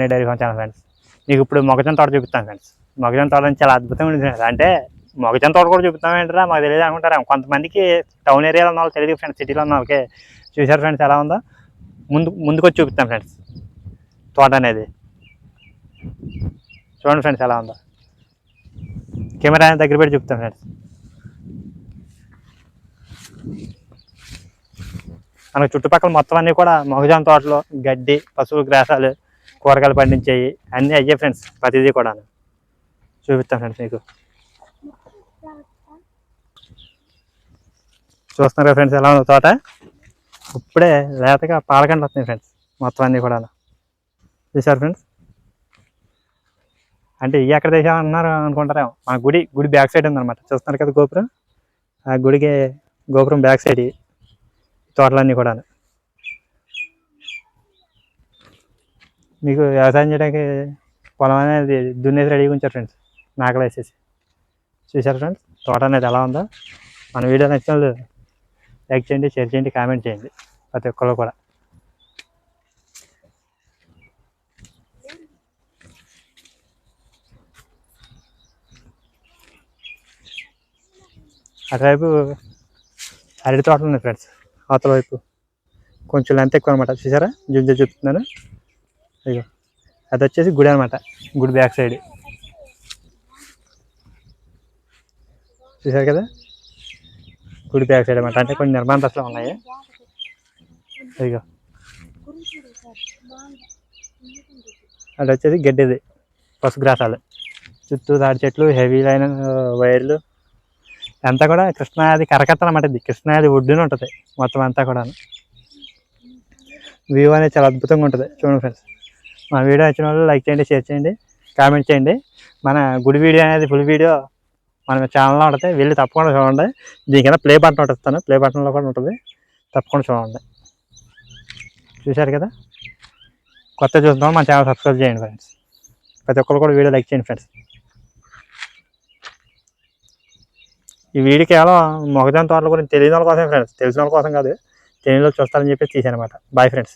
Dairy farm channel friends. మీకు ఇప్పుడు మొక్కజొన్న తోట చూపిస్తాను ఫ్రెండ్స్. మొక్కజొన్న తోట చాలా అద్భుతంగా ఉంటుంది ఫ్రెండ్స్. అంటే మొక్కజొన్న తోట కూడా చూపిస్తాం ఏంటరా మాకు తెలియదు అనుకుంటారా, కొంతమందికి టౌన్ ఏరియాలో ఉన్న వాళ్ళు తెలియదు ఫ్రెండ్స్, సిటీలో ఉన్న వాళ్ళకి. చూసారు ఫ్రెండ్స్ ఎలా ఉందో, ముందుకొచ్చి చూపిస్తాం ఫ్రెండ్స్ తోట అనేది. చూడండి ఫ్రెండ్స్ ఎలా ఉందో, కెమెరా దగ్గర పెట్టి చూపుతాం ఫ్రెండ్స్. మనకు చుట్టుపక్కల మొత్తం అన్నీ కూడా మొక్కజొన్న తోటలో గడ్డి, పశువులు గ్రాసాలు, కూరగాయలు పండించేవి అన్నీ అయ్యే ఫ్రెండ్స్. ప్రతిదీ కూడా చూపిస్తాం ఫ్రెండ్స్ మీకు. చూస్తున్నారు ఫ్రెండ్స్ ఎలా ఉంది తోట. ఇప్పుడే లేతగా పాలకండి వస్తున్నాయి ఫ్రెండ్స్ మొత్తం అన్నీ కూడా. చూసారు ఫ్రెండ్స్. అంటే ఇవి ఎక్కడ తెచ్చామన్నారు అనుకుంటారేమో, మా గుడి బ్యాక్ సైడ్ ఉందన్నమాట. చూస్తున్నారు కదా గోపురం, ఆ గుడికి గోపురం బ్యాక్ సైడ్ తోటలన్నీ కూడా. మీకు వ్యవసాయం చేయడానికి పొలం అనేది దున్నేసి రెడీగా ఉంచారు ఫ్రెండ్స్, నాకలు వేసేసి. చూసారు ఫ్రెండ్స్ తోట అనేది ఎలా ఉందో. మన వీడియో నచ్చిన వాళ్ళు లైక్ చేయండి, షేర్ చేయండి, కామెంట్ చేయండి ప్రతి ఒక్కరు కూడా. అటువైపు అరటి తోటలు ఉన్నాయి ఫ్రెండ్స్, అవతల వైపు కొంచెం లెంత్ ఎక్కువ అనమాట. చూసారా చూపుతున్నాను. అయ్యో అది వచ్చేసి గుడి అనమాట, గుడి బ్యాక్ సైడ్. చూసారు కదా గుడి బ్యాక్ సైడ్ అనమాట. అంటే కొన్ని నిర్మాణ దశలు ఉన్నాయి. అయ్యో అది వచ్చేసి గడ్డిది, పశుగ్రాసాలు, చుట్టూ తాడి చెట్లు, హెవీ లైన్ వైర్లు అంతా కూడా. కృష్ణాది కరకట్ట అనమాట. ఇది కృష్ణాది ఒడ్డున ఉంటుంది మొత్తం అంతా కూడా. వ్యూ అనేది చాలా అద్భుతంగా ఉంటుంది. చూడండి ఫ్రెండ్స్, మా వీడియో నచ్చిన వాళ్ళు లైక్ చేయండి, షేర్ చేయండి, కామెంట్ చేయండి. మన గుడి వీడియో అనేది ఫుల్ వీడియో మన ఛానల్లో ఉంటుంది, వెళ్ళి తప్పకుండా చూడండి. దీనికైనా ప్లే బటన్ ఒకటి ఇస్తాను, ప్లే బటన్లో కూడా ఉంటుంది, తప్పకుండా చూడండి. చూశారు కదా, కొత్త చూద్దాం మన ఛానల్ సబ్స్క్రైబ్ చేయండి ఫ్రెండ్స్. ప్రతి ఒక్కరు కూడా వీడియో లైక్ చేయండి ఫ్రెండ్స్. ఈ వీడియో కేవలం మొక్కజొన్న తోటల గురించి తెలియని వాళ్ళ కోసం ఫ్రెండ్స్, తెలిసిన వాళ్ళ కోసం కాదు, తెలియని వాళ్ళు చూస్తారని చెప్పేసి తీసాను అనమాట. Boy friends.